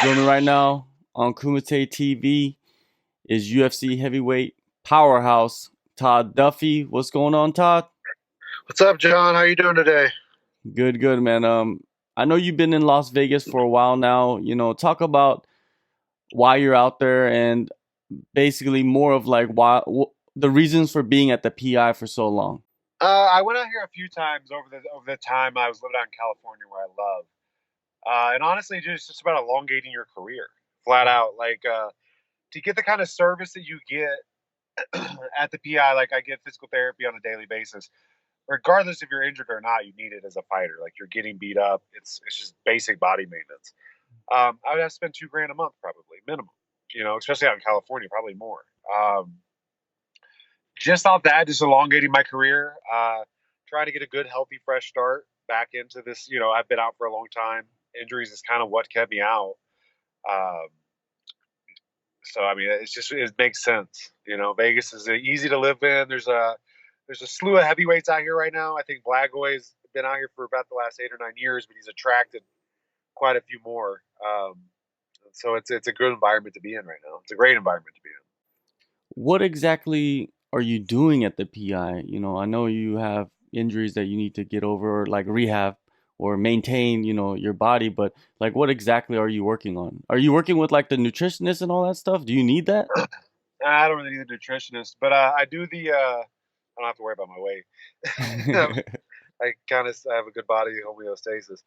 Joining me right now on Kumite TV is UFC heavyweight powerhouse Todd Duffee. What's going on, Todd? What's up, John? How you doing today? Good, good, man. I know you've been in Las Vegas for a while now. Talk about why you're out there and basically more of like the reasons for being at the PI for so long. I went out here a few times over the time I was living out in California, where I love. And honestly, just about elongating your career, flat out. To get the kind of service that you get at the PI, like I get physical therapy on a daily basis, regardless if you're injured or not. You need it as a fighter. Like you're getting beat up, it's just basic body maintenance. I would have to spend $2,000 a month probably minimum. Especially out in California, probably more. Um, just off that, just elongating my career, trying to get a good, healthy, fresh start back into this. I've been out for a long time. Injuries is kind of what kept me out. Um, so I mean, it makes sense. Vegas is easy to live in. There's a slew of heavyweights out here right now. I think Blagoy's been out here for about the last 8 or 9 years, but he's attracted quite a few more. So it's a good environment to be in right now. It's a great environment to be in. What exactly are you doing at the PI? I know you have injuries that you need to get over, or like rehab or maintain, your body, but like what exactly are you working on? Are you working with like the nutritionist and all that stuff? Do you need that? I don't really need a nutritionist, but I do the. I don't have to worry about my weight. I have a good body homeostasis.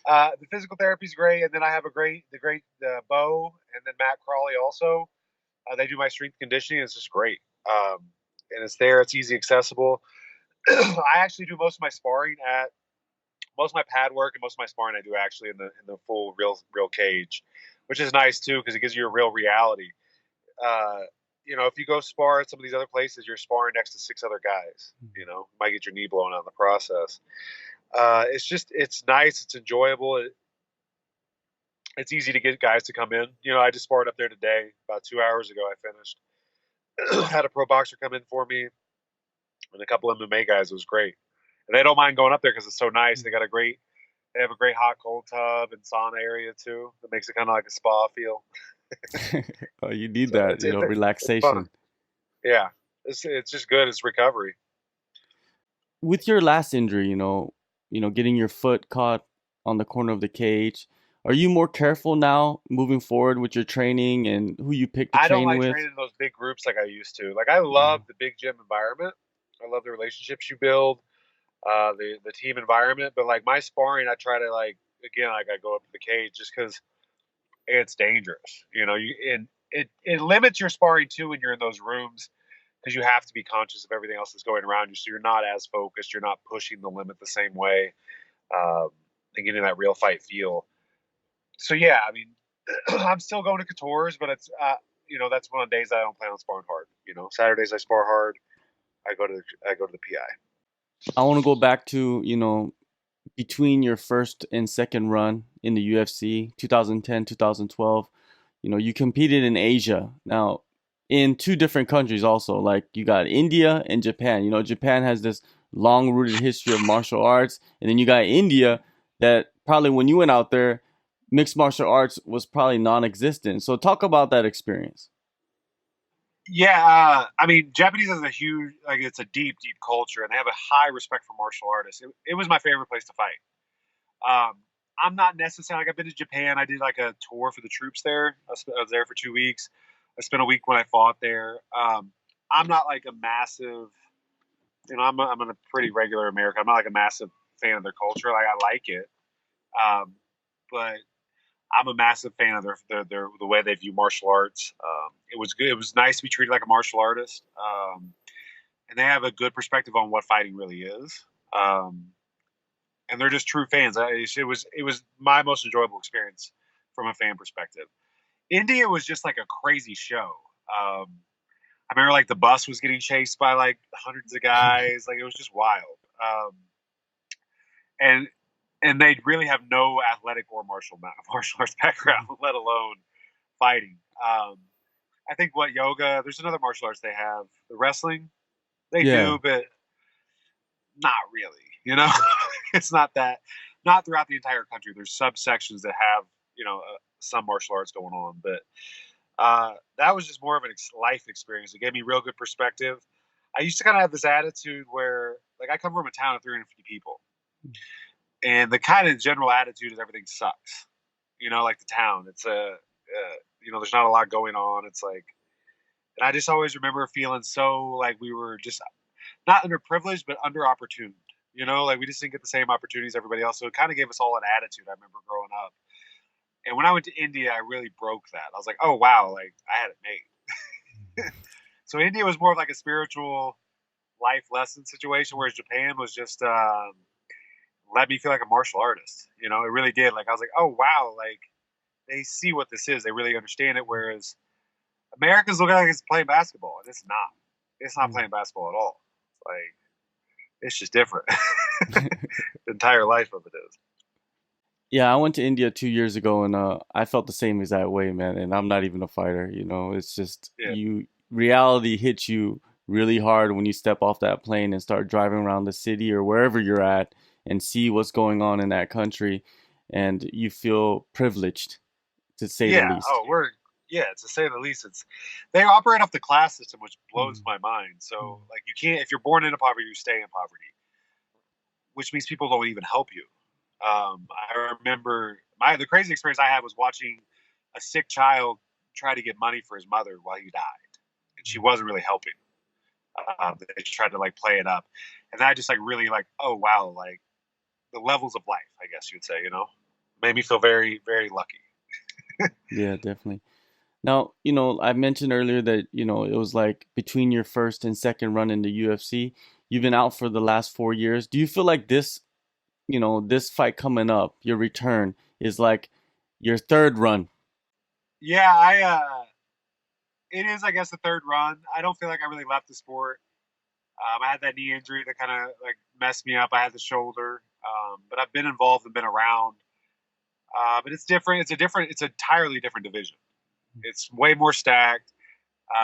The physical therapy is great, and then I have the great Bo, and then Matt Crawley also. They do my strength conditioning. It's just great, and it's there. It's easy accessible. I actually do most of my pad work and most of my sparring I do actually in the full real cage, which is nice too because it gives you a real reality. Uh, if you go spar at some of these other places, you're sparring next to six other guys. Might get your knee blown out in the process. It's nice. It's enjoyable. It's easy to get guys to come in. I just sparred up there today. About 2 hours ago, I finished. Had a pro boxer come in for me and a couple of MMA guys. It was great. And they don't mind going up there because it's so nice. They have a great hot cold tub and sauna area too. That makes it kind of like a spa feel. Oh, you need So that, it's fun. relaxation. Yeah, it's just good. It's recovery. With your last injury, getting your foot caught on the corner of the cage, are you more careful now moving forward with your training and who you pick to I don't train like with? training in those big groups like I used to. Like I Mhm. love the big gym environment. I love the relationships you build, the team environment. But like my sparring, I try to I go up to the cage just because it's dangerous. And it limits your sparring too when you're in those rooms because you have to be conscious of everything else that's going around you. So you're not as focused. You're not pushing the limit the same way, um, and getting that real fight feel. So yeah, I mean, I'm still going to Couture's, but that's one of the days I don't plan on sparring hard. Saturdays I spar hard. I go to the PI. I want to go back to, between your first and second run in the UFC, 2010, 2012, you competed in Asia. Now, in two different countries also, like you got India and Japan. Japan has this long rooted history of martial arts. And then you got India that probably when you went out there, mixed martial arts was probably non existent. So talk about that experience. Yeah, I mean, Japanese has it's a deep, deep culture, and they have a high respect for martial artists. It was my favorite place to fight. I'm not necessarily like I've been to Japan. I did like a tour for the troops there. I was there for 2 weeks. I spent a week when I fought there. I'm not like a massive, I'm a pretty regular American. I'm not like a massive fan of their culture. Like I like it, um, but I'm a massive fan of the way they view martial arts. It was good. It was nice to be treated like a martial artist, and they have a good perspective on what fighting really is. Um, and they're just true fans. It was my most enjoyable experience from a fan perspective. India was just like a crazy show. Um, I remember like the bus was getting chased by like hundreds of guys. Like it was just wild. Um, and and they really have no athletic or martial arts background, let alone fighting. I think what yoga. There's another martial arts they have. The wrestling they Yeah. do, but not really. It's not that. Not throughout the entire country. There's subsections that have some martial arts going on. But that was just more of a life experience. It gave me real good perspective. I used to kind of have this attitude where, like, I come from a town of 350 people, and the kind of general attitude is everything sucks. Like the town, it's there's not a lot going on. It's like, and I just always remember feeling so like we were just not underprivileged, but under opportuned. Like we just didn't get the same opportunities everybody else. So it kind of gave us all an attitude. I remember growing up. And when I went to India, I really broke that. I was like, oh, wow, like I had it made. So India was more of like a spiritual life lesson situation, whereas Japan was just let me feel like a martial artist. It really did. Like I was like, oh, wow, like they see what this is. They really understand it. Whereas Americans look like it's playing basketball, and it's not. It's not playing basketball at all. Like it's just different. The entire life of it is. Yeah, I went to India 2 years ago, and I felt the same exact way, man. And I'm not even a fighter, It's just Yeah. reality hits you really hard when you step off that plane and start driving around the city or wherever you're at and see what's going on in that country, and you feel privileged, to say the Yeah. least. Oh, to say the least. They operate off the class system, which blows Mm. my mind. So like you can't, if you're born into poverty, you stay in poverty, which means people don't even help you. I remember the crazy experience I had was watching a sick child try to get money for his mother while he died, and she wasn't really helping. They tried to like play it up, and I just like really like, oh wow, like the levels of life, I guess you'd say, made me feel very, very lucky. Yeah, definitely. Now, I mentioned earlier that, it was like between your first and second run in the UFC, you've been out for the last 4 years. Do you feel like this fight coming up, your return, is like your third run? Yeah, it is, I guess, the third run. I don't feel like I really left the sport. I had that knee injury that kind of like messed me up. I had the shoulder, but I've been involved and been around. But it's different. It's an entirely different division. It's way more stacked.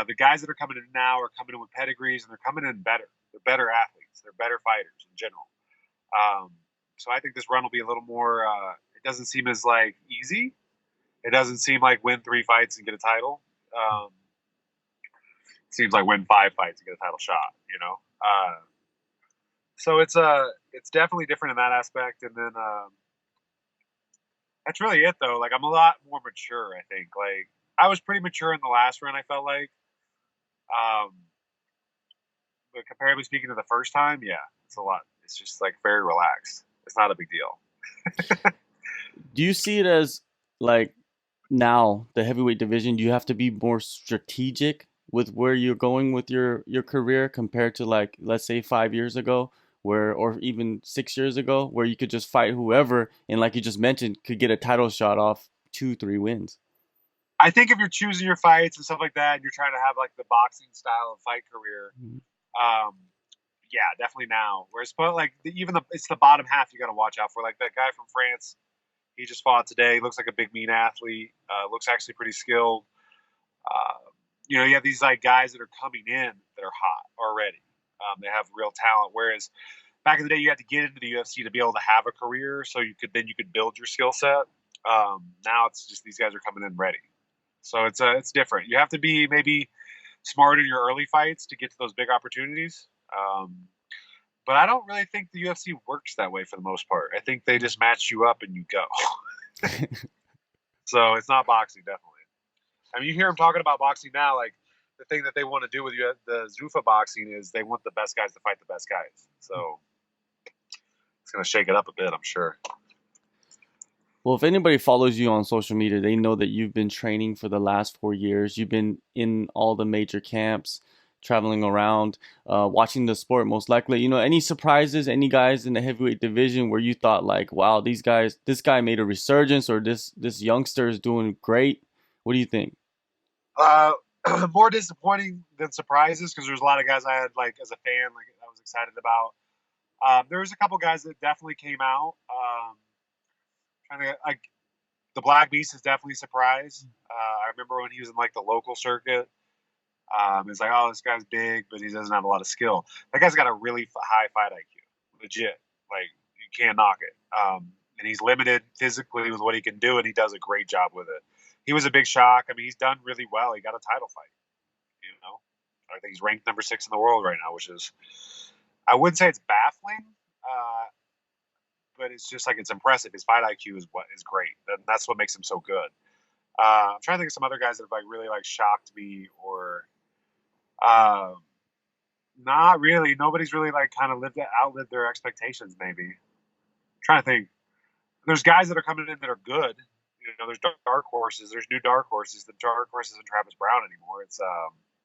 The guys that are coming in now are coming in with pedigrees, and they're coming in better. They're better athletes. They're better fighters in general. Um, so I think this run will be a little more. It doesn't seem as like easy. It doesn't seem like win 3 fights and get a title. It seems like win 5 fights and get a title shot. So it's definitely different in that aspect. And then that's really it though. Like I'm a lot more mature. I think like I was pretty mature in the last run. I felt like. Um, but comparatively speaking to the first time, yeah, it's a lot. It's just like very relaxed. It's not a big deal. Do you see it as like now the heavyweight division, do you have to be more strategic with where you're going with your career compared to like let's say 5 years ago where or even 6 years ago where you could just fight whoever and like you just mentioned could get a title shot off 2, 3 wins? I think if you're choosing your fights and stuff like that, and you're trying to have like the boxing style of fight career, Mhm. um, yeah, definitely now. Whereas, but like it's the bottom half you got to watch out for. Like that guy from France, he just fought today. Looks like a big mean athlete. Looks actually pretty skilled. Uh, you have these like guys that are coming in that are hot already. They have real talent. Whereas back in the day, you had to get into the UFC to be able to have a career, so you could build your skill set. Now it's just these guys are coming in ready. So it's different. You have to be maybe smart in your early fights to get to those big opportunities. But I don't really think the UFC works that way for the most part. I think they just match you up and you go. So it's not boxing, definitely. I mean, you hear them talking about boxing now, like the thing that they want to do with the Zuffa boxing is they want the best guys to fight the best guys. So it's going to shake it up a bit, I'm sure. Well, if anybody follows you on social media, they know that you've been training for the last 4 years. You've been in all the major camps, traveling around, watching the sport most likely. Any surprises, any guys in the heavyweight division where you thought like, wow, this guy made a resurgence or this youngster is doing great? What do you think? Uh, more disappointing than surprises because there's a lot of guys I had like as a fan, like I was excited about. There was a couple guys that definitely came out. Like the Black Beast is definitely a surprise. I remember when he was in like the local circuit. It's like, oh, this guy's big, but he doesn't have a lot of skill. That guy's got a really high fight IQ, legit. Like you can't knock it. and he's limited physically with what he can do, and he does a great job with it. He was a big shock. I mean, he's done really well. He got a title fight. I think he's ranked number 6 in the world right now, which is, I wouldn't say it's baffling, but it's just like it's impressive. His fight IQ is great, and that's what makes him so good. I'm trying to think of some other guys that have like really like shocked me, or not really. Nobody's really like kind of outlived their expectations. Maybe. I'm trying to think. There's guys that are coming in that are good. There's dark horses. There's new dark horses. The dark horse isn't Travis Brown anymore. It's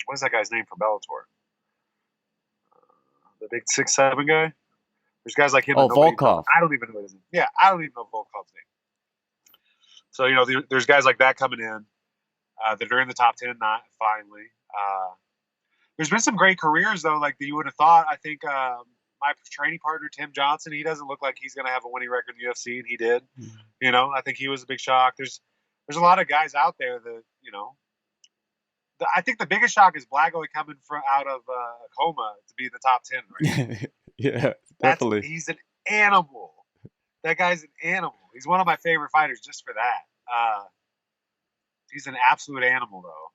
what is that guy's name from Bellator? The big 6'7" guy. There's guys like him. Oh, that nobody knows. Volkov. I don't even know his name. Yeah, I don't even know Volkov's name. So there's guys like that coming in that are in the top 10. Not finally. There's been some great careers though, like that you would have thought. I think my training partner Tim Johnson, he doesn't look like he's going to have a winning record in the UFC, and he did. Mm-hmm. I think he was a big shock. There's a lot of guys out there that I think the biggest shock is Blago coming out of a coma to be in the top 10 right now. Yeah, definitely. He's an animal. That guy's an animal. He's one of my favorite fighters just for that. He's an absolute animal, though.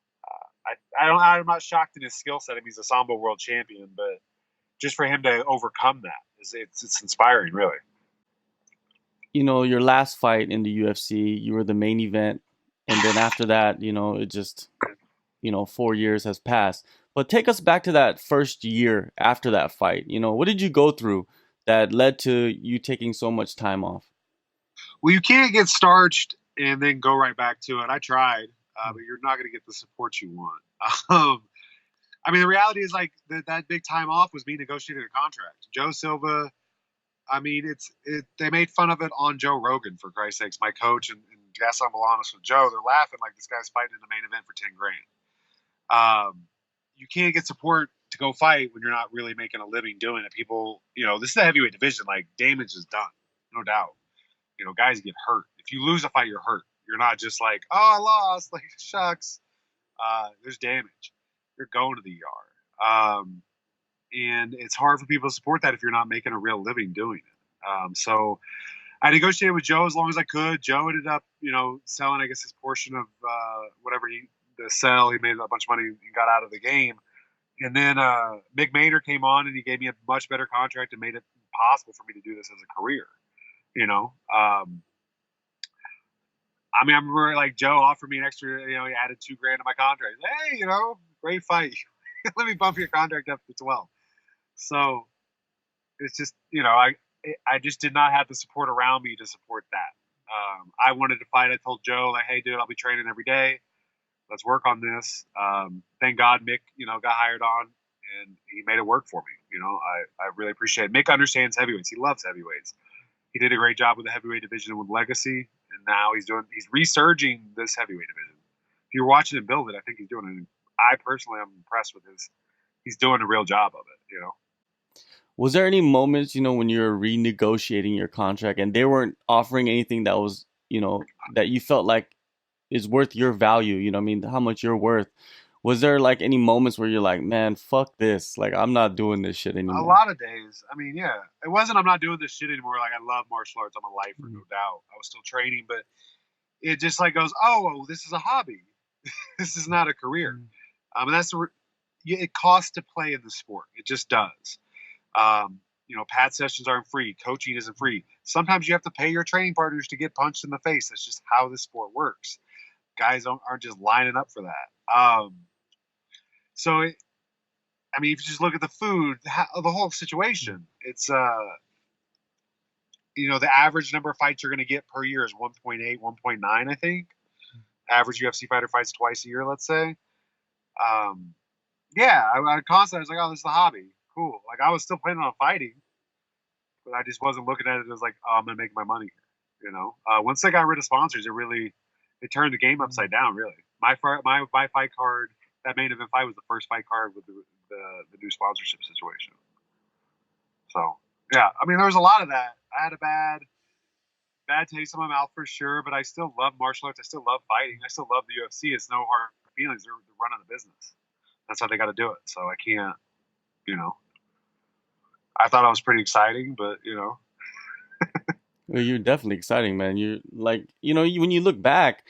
I'm not shocked in his skill set. I mean, he's a Sambo world champion, but just for him to overcome that, it's inspiring, really. Your last fight in the UFC, you were the main event, and then after that, it just, 4 years has passed. But take us back to that first year after that fight. What did you go through that led to you taking so much time off? Well, you can't get starched and then go right back to it. I tried, but you're not going to get the support you want. I mean, the reality is like that big time off was me negotiating a contract. Joe Silva, I mean, they made fun of it on Joe Rogan, for Christ's sakes. My coach and Gaston Bolanos with Joe, they're laughing like this guy's fighting in the main event for 10 grand. You can't get support to go fight when you're not really making a living doing it. People, this is a heavyweight division. Like, damage is done, no doubt. Guys get hurt. If you lose a fight, you're hurt. You're not just like, oh, I lost. Like, shucks. There's damage. You're going to the ER. And it's hard for people to support that if you're not making a real living doing it. So I negotiated with Joe as long as I could. Joe ended up, selling, I guess, his portion of whatever the sell. He made a bunch of money and got out of the game. And then Mick Maynard came on, and he gave me a much better contract and made it possible for me to do this as a career. I mean, I remember like Joe offered me an extra, he added $2 grand to my contract. Hey, great fight. Let me bump your contract up to 12. So it's just, I just did not have the support around me to support that. I wanted to fight. I told Joe, like, hey, dude, I'll be training every day. Let's work on this. Thank God Mick, got hired on, and he made it work for me. I really appreciate it. Mick understands heavyweights. He loves heavyweights. He did a great job with the heavyweight division with Legacy, and now he's resurging this heavyweight division. If you're watching him build it, I think he's doing it. I personally am impressed with he's doing a real job of it, Was there any moments, when you were renegotiating your contract and they weren't offering anything that was, that you felt like is worth your value, how much you're worth? Was there like any moments where you're like, man, fuck this. Like, I'm not doing this shit anymore? A lot of days. I mean, yeah, it wasn't, I'm not doing this shit anymore. Like, I love martial arts. I'm a lifer, no doubt. I was still training, but it just like goes, oh, this is a hobby. This is not a career. And it costs to play in the sport. It just does. Pad sessions aren't free. Coaching isn't free. Sometimes you have to pay your training partners to get punched in the face. That's just how this sport works. Guys aren't just lining up for that. If you just look at the food, the whole situation, it's, the average number of fights you're going to get per year is 1.8, 1.9, I think. Average UFC fighter fights twice a year, let's say. I constantly was like, oh, this is a hobby. Cool. Like, I was still planning on fighting, but I just wasn't looking at it as like, oh, I'm going to make my money here. Once they got rid of sponsors, it turned the game upside down, really. My fight card, that main event fight was the first fight card with the new sponsorship situation. So, yeah, I mean, there was a lot of that. I had a bad taste in my mouth for sure, but I still love martial arts. I still love fighting. I still love the UFC. It's no hard feelings. They're running the business. That's how they got to do it. So I can't, I thought it was pretty exciting, but, Well, you're definitely exciting, man. You're like, when you look back,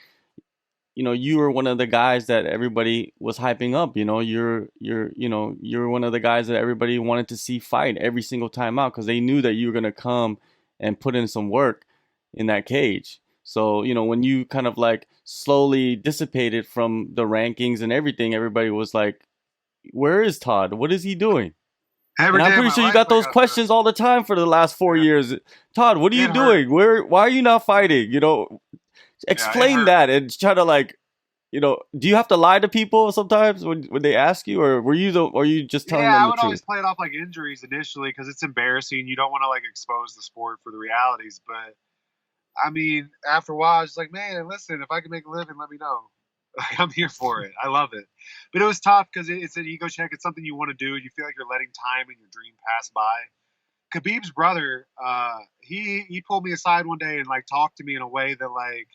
you were one of the guys that everybody was hyping up. You're one of the guys that everybody wanted to see fight every single time out because they knew that you were gonna come and put in some work in that cage. So, when you kind of like slowly dissipated from the rankings and everything, everybody was like, "Where is Todd? What is he doing?" And Every I'm day of pretty my sure you life, got I those got that. questions all the time for the last 4 years. Todd, what are you It hurt. doing? Why are you not fighting? Yeah, it Explain hurt. that and try to like, do you have to lie to people sometimes when they ask you, or are you just telling Yeah, them I the would always truth? play it off like injuries initially because it's embarrassing. You don't want to like expose the sport for the realities. But I mean, after a while, I was like, man, listen, if I can make a living, let me know. Like, I'm here for it. I love it. But it was tough because it's an ego check. It's something you want to do. You feel like you're letting time and your dream pass by. Khabib's brother, he pulled me aside one day and like talked to me in a way that like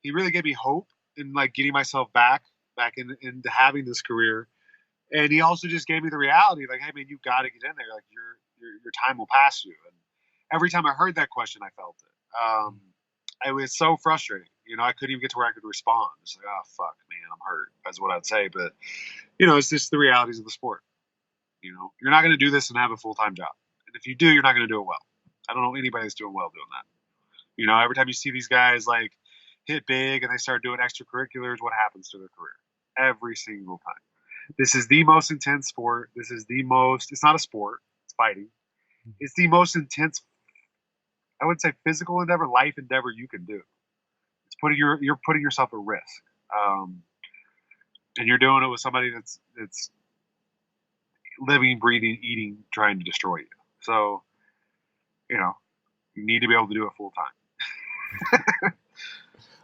he really gave me hope in like getting myself back into having this career. And he also just gave me the reality, like, hey man, you got to get in there. Like your time will pass you. And every time I heard that question, I felt it. It was so frustrating. I couldn't even get to where I could respond. It's like, oh fuck, man, I'm hurt. That's what I'd say. But it's just the realities of the sport. You're not going to do this and have a full time job. And if you do, you're not going to do it well. I don't know anybody that's doing well doing that. Every time you see these guys like hit big and they start doing extracurriculars, what happens to their career? Every single time. This is the most intense sport. It's not a sport, it's fighting. It's the most intense, I would say, physical endeavor, life endeavor you can do. You're putting yourself at risk. Um, and you're doing it with somebody that's living, breathing, eating, trying to destroy you. So, you know, you need to be able to do it full time.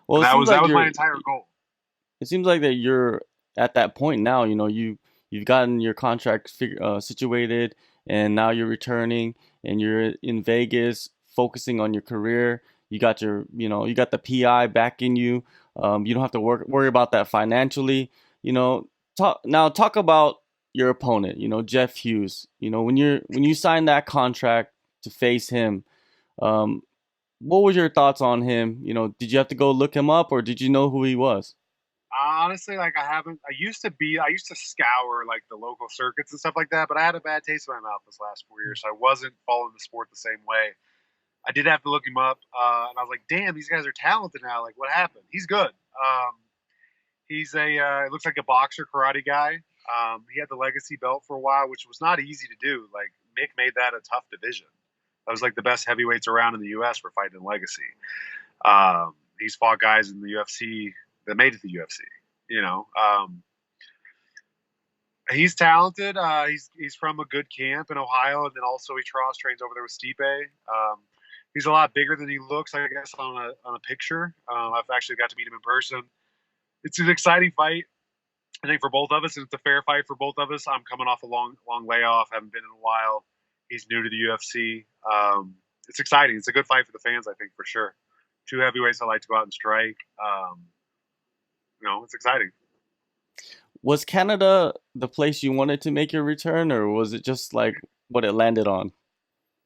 Well, And that was my entire goal. it seems like that you're at that point now. You've gotten your contract situated, and now you're returning, and you're in Vegas, focusing on your career. You got the PI backing you. You don't have to worry about that financially. Talk about your opponent. Jeff Hughes. When you signed that contract to face him. Um, what was your thoughts on him? Did you have to go look him up, or did you know who he was? Honestly, like I haven't. I used to scour like the local circuits and stuff like that, but I had a bad taste in my mouth this last 4 years, so I wasn't following the sport the same way. I did have to look him up, and I was like, "Damn, these guys are talented now. Like, what happened? He's good. He's it looks like a boxer, karate guy. He had the legacy belt for a while, which was not easy to do. Like Mick made that a tough division. That was like the best heavyweights around in the U.S. for fighting in legacy. He's fought guys in the UFC that made it to the UFC. You know, he's talented. He's from a good camp in Ohio, and then also he cross trains over there with Stipe. He's a lot bigger than he looks, I guess, on a picture. I've actually got to meet him in person. It's an exciting fight, I think, for both of us, and it's a fair fight for both of us. I'm coming off a long layoff. Haven't been in a while. He's new to the UFC. It's exciting. It's a good fight for the fans, I think, for sure. Two heavyweights I like to go out and strike. It's exciting. Was Canada the place you wanted to make your return, or was it just like what it landed on?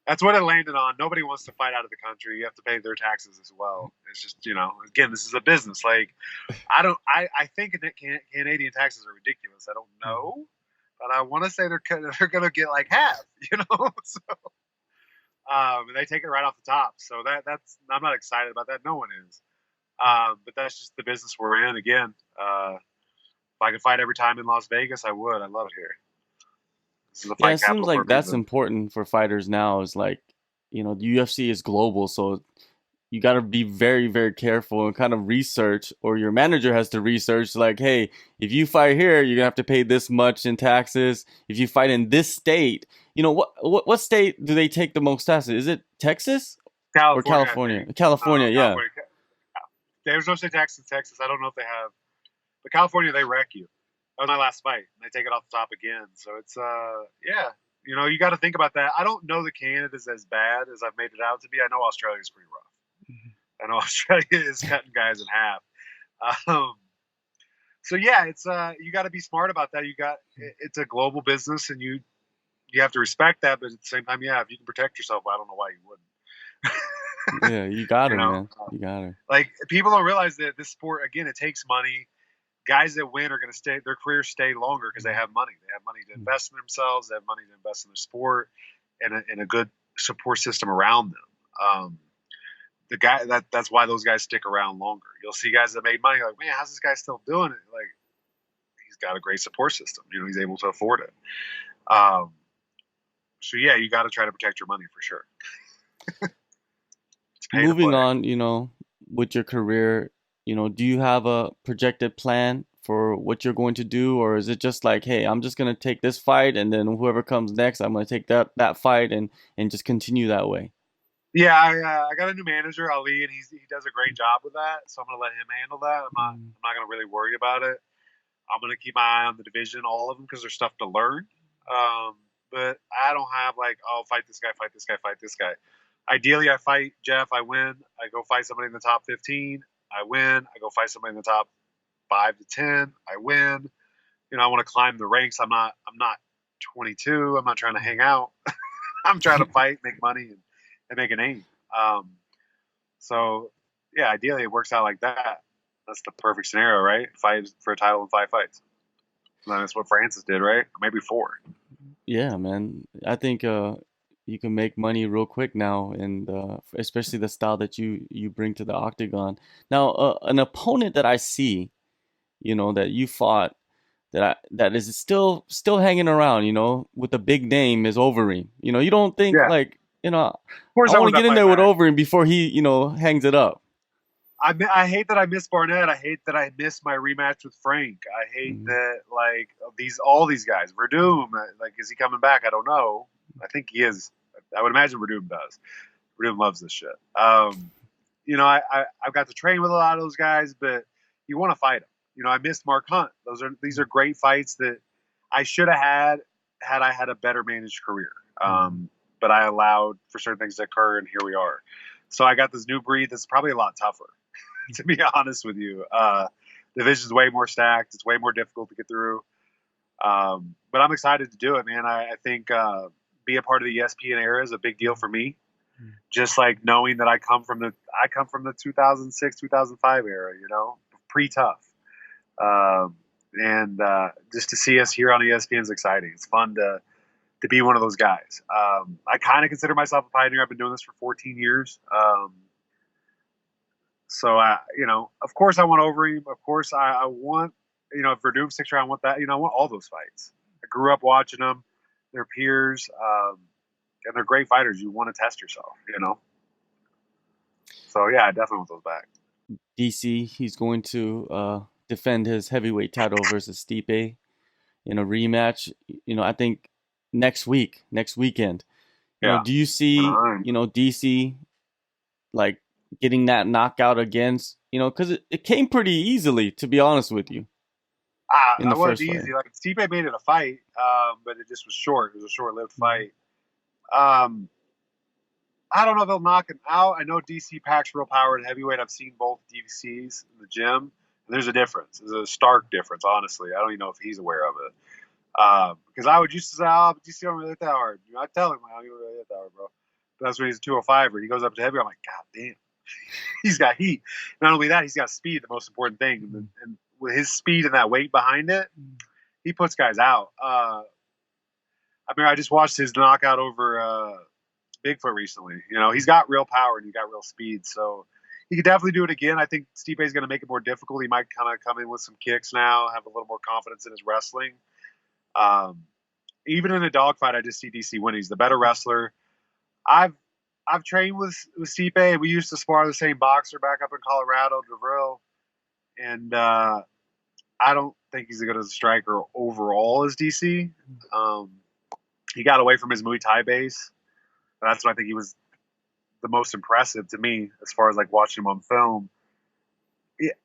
That's what it landed on. Nobody wants to fight out of the country. You have to pay their taxes as well. It's just, again, this is a business. Like, I think that Canadian taxes are ridiculous. I don't know, but I want to say they're going to get like half, So, and they take it right off the top. So I'm not excited about that. No one is. But that's just the business we're in. Again, if I could fight every time in Las Vegas, I would. I love it here. This is the Yeah, fight it seems capital for a like that's reason. important for fighters now. Is like, the UFC is global, so you got to be very, very careful and kind of research, or your manager has to research. Like, hey, if you fight here, you're gonna have to pay this much in taxes. If you fight in this state, what state do they take the most taxes? Is it Texas or California, I California? think. California, yeah. California. There's no state tax in Texas. I don't know if they have, but California, they wreck you. That was my last fight. They take it off the top again. So it's yeah. You got to think about that. I don't know that Canada's as bad as I've made it out to be. I know Australia's pretty rough. I know Australia is cutting guys in half. Um, so yeah, it's you got to be smart about that. It's a global business, and you have to respect that. But at the same time, yeah, if you can protect yourself, I don't know why you wouldn't. Yeah, you got You her, know, man. You got her. like people don't realize that this sport again, it takes money. Guys that win are going to stay, their careers stay longer because they have money. They have money to invest in themselves. They have money to invest in their sport and a good support system around them. The guy that's why those guys stick around longer. You'll see guys that made money like, man, how's this guy still doing it? Like he's got a great support system. You know, he's able to afford it. Um, so yeah, you got to try to protect your money for sure. It's pay to Moving play. on, with your career, do you have a projected plan for what you're going to do, or is it just like, hey, I'm just gonna take this fight, and then whoever comes next, I'm gonna take that fight and just continue that way? Yeah, I got a new manager, Ali, and he does a great job with that. So I'm gonna let him handle that. Mm. I'm not gonna really worry about it. I'm gonna keep my eye on the division, all of them, because there's stuff to learn. But I don't have like, oh, fight this guy, fight this guy, fight this guy. Ideally, I fight Jeff, I win. I go fight somebody in the top 15, I win. I go fight somebody in the top 5 to 10, I win. You know, I want to climb the ranks. I'm not 22. I'm not trying to hang out. I'm trying to fight, make money, and make a name. Um, so yeah, ideally it works out like that. That's the perfect scenario, right? Fight for a title in 5 fights. And that's what Francis did, right? Maybe 4. Yeah, man. I think you can make money real quick now, and especially the style that you bring to the octagon. Now, an opponent that I see, that you fought that is still hanging around, with a big name is Overeem. You don't think Yeah, of like, I course I want to want get that in fight there with back. Overeem before he, hangs it up. I hate that I missed Barnett. I hate that I missed my rematch with Frank. I hate Mhm. that like all these guys. Verdum, like is he coming back? I don't know. I think he is. I would imagine Verdum does. Verdum loves this shit. You know, I've got to train with a lot of those guys, but you want to fight them. You know, I missed Mark Hunt. These are great fights that I should have had I had a better managed career. Mhm. But I allowed for certain things to occur, and here we are. So I got this new breed that's probably a lot tougher, to be honest with you. Division's way more stacked. It's way more difficult to get through. But I'm excited to do it, man. I think be a part of the ESPN era is a big deal for me. Just like knowing that I come from the 2006 2005 era, you know, pre tough, and just to see us here on ESPN is exciting. It's fun to be one of those guys. I kind of consider myself a pioneer. I've been doing this for 14 years. So you know, of course I want Overeem. Of course I want, you know, if Verdum sticks around, I want that. You know, I want all those fights. I grew up watching them. They're peers, and they're great fighters. You want to test yourself, you know. So yeah, I definitely want those back. DC, he's going to defend his heavyweight title versus Stipe in a rematch. I think next weekend. Yeah. Do you see, DC like getting that knockout against, because it came pretty easily, to be honest with you, in the I wasn't first fight. easy. Like Stipe made it a fight, but it just was short. It was a short-lived Mhm. fight. Um, I don't know if they'll knock him out. I know DC packs real power at heavyweight. I've seen both DCs in the gym, and there's a difference. There's a stark difference, honestly. I don't even know if he's aware of it. Because I would used to say, oh, but DC don't really hit that hard. You know, I tell him, I don't really hit that hard, bro. But that's when he's a 205 or he goes up to heavy. I'm like, God damn, he's got heat. Not only that, he's got speed, the most important thing. And with his speed and that weight behind it, he puts guys out. I mean, I just watched his knockout over Bigfoot recently. You know, he's got real power and he's got real speed. So he could definitely do it again. I think Stipe is going to make it more difficult. He might kind of come in with some kicks now, have a little more confidence in his wrestling. Um, Even in a dogfight, I just see DC winning. He's the better wrestler. I've I've trained with Stipe. We used to spar the same boxer back up in Colorado, Devril, and I don't think he's as good as a striker overall as DC. Um, he got away from his Muay Thai base. That's what I think he was the most impressive to me as far as like watching him on film.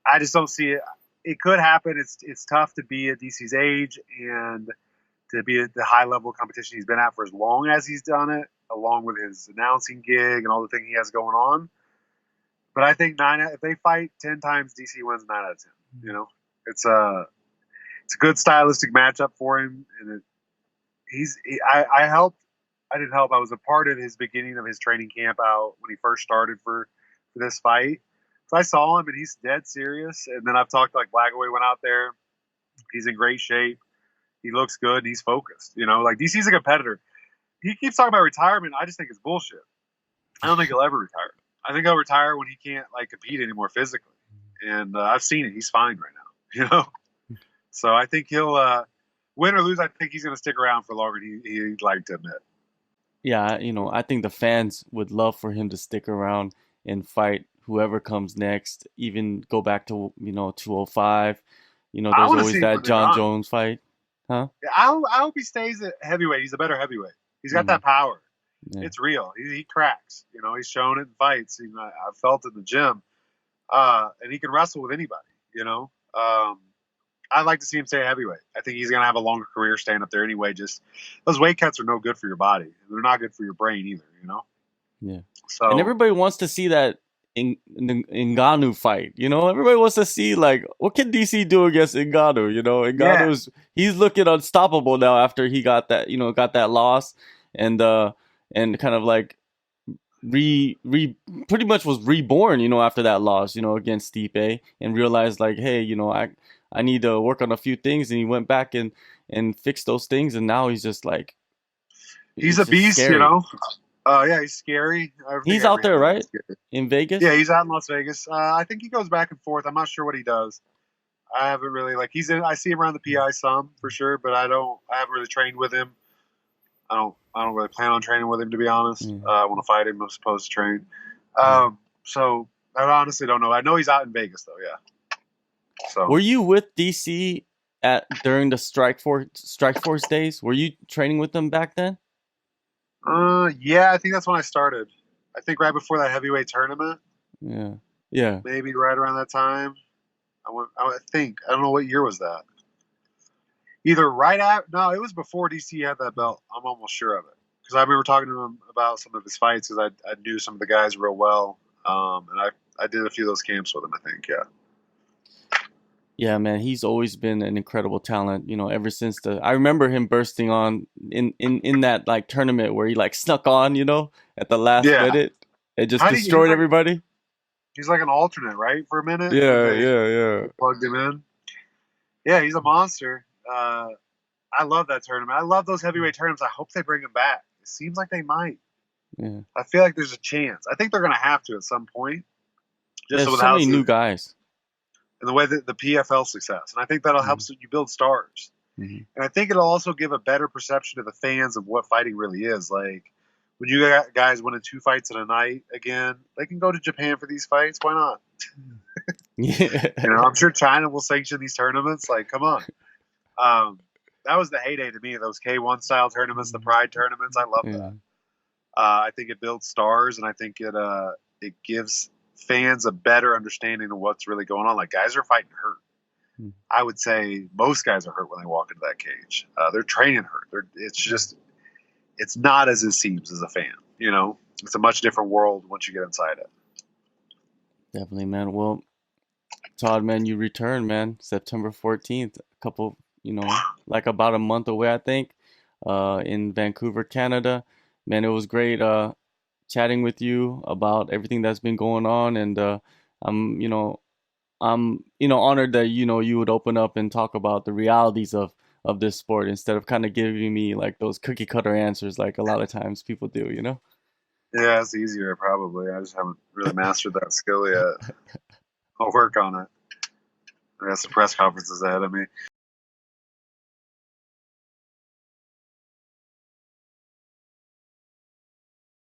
I just don't see it. It could happen. It's tough to be at DC's age and to be at the high level competition he's been at for as long as he's done it, along with his announcing gig and all the things he has going on. But I think if they fight 10 times, DC wins 9 out of 10. You know, it's a good stylistic matchup for him, and I helped I didn't help. I was a part of his beginning of his training camp out when he first started for this fight. So I saw him, and he's dead serious. And then I've talked to, like, Blackway went out there. He's in great shape. He looks good, and he's focused. You know, like, DC's a competitor. He keeps talking about retirement. I just think it's bullshit. I don't think he'll ever retire. I think he'll retire when he can't, like, compete anymore physically. And I've seen it. He's fine right now. You know, so I think he'll win or lose. I think he's going to stick around for longer than he'd like to admit. Yeah, I think the fans would love for him to stick around and fight whoever comes next, even go back to, 205. I There's want to always see him that when they're John on. Jones fight. Huh? Yeah, I hope he stays at heavyweight. He's a better heavyweight. He's got Hmm. that power. Yeah. It's real. He cracks. He's shown it in fights. I've felt it in the gym. And he can wrestle with anybody. I'd like to see him stay heavyweight. I think he's going to have a longer career staying up there anyway. Just those weight cuts are no good for your body. They're not good for your brain either. Yeah. And So everybody wants to see that Ngannou fight. Everybody wants to see, like, what can DC do against Ngannou? yeah, He's looking unstoppable now after he got that loss, and kind of like pretty much was reborn, after that loss, against Stipe, and realized, like, hey, I need to work on a few things, and he went back and fixed those things, and now he's just like, he's it's a just beast. scary. Yeah, he's scary. I think He's out every there, heavyweight right? is scary. In Vegas? Yeah, he's out in Las Vegas. I think he goes back and forth. I'm not sure what he does. I haven't really he's in. I see him around the PI some for sure, but I don't. I haven't really trained with him. I don't really plan on training with him, to be honest. Yeah. I want to fight him. I'm supposed to train. Yeah. So I honestly don't know. I know he's out in Vegas though. Yeah. So Were you with DC during the Strikeforce days? Were you training with them back then? yeah, I think that's when I started. I think right before that heavyweight tournament, Yeah. Yeah. maybe right around that time. I think I don't know what year was that. Either right after, no, it was before DC had that belt. I'm almost sure of it because I remember talking to him about some of his fights because I knew some of the guys real well, and I did a few of those camps with him. I think, yeah. Yeah, man, he's always been an incredible talent, ever since I remember him bursting on in that, like, tournament where he, like, snuck on, at the last Yeah. minute and just How do you, destroyed everybody. he's like an alternate, right? For a minute when Yeah, they yeah, yeah. plugged him in. Yeah, he's a monster. I love that tournament. I love those heavyweight tournaments. I hope they bring him back. It seems like they might. Yeah. I feel like there's a chance. I think they're going to have to at some point. Just There's with so how many new guys. and the way that the PFL success, and I think that'll help you build stars. Mhm. And I think it'll also give a better perception to the fans of what fighting really is. Like when you got guys winning 2 fights in a night again, they can go to Japan for these fights. Why not? Yeah. I'm sure China will sanction these tournaments. Like, come on. That was the heyday to me. Those K1 style tournaments, the Pride tournaments. I love Yeah. that. I think it builds stars, and I think it gives fans a better understanding of what's really going on. Like, guys are fighting hurt. Mm. I would say most guys are hurt when they walk into that cage. They're training hurt. It's not as it seems as a fan. It's a much different world once you get inside it. Definitely, man. Well, Todd, man, you return, man, September 14th, a couple, like about a month away, I think, in Vancouver, Canada. Man, it was great chatting with you about everything that's been going on, and I'm, honored that, you would open up and talk about the realities of this sport instead of kind of giving me, like, those cookie cutter answers like a lot of times people do. Yeah, it's easier probably. I just haven't really mastered that skill yet. I'll work on it. I got some press conferences ahead of me.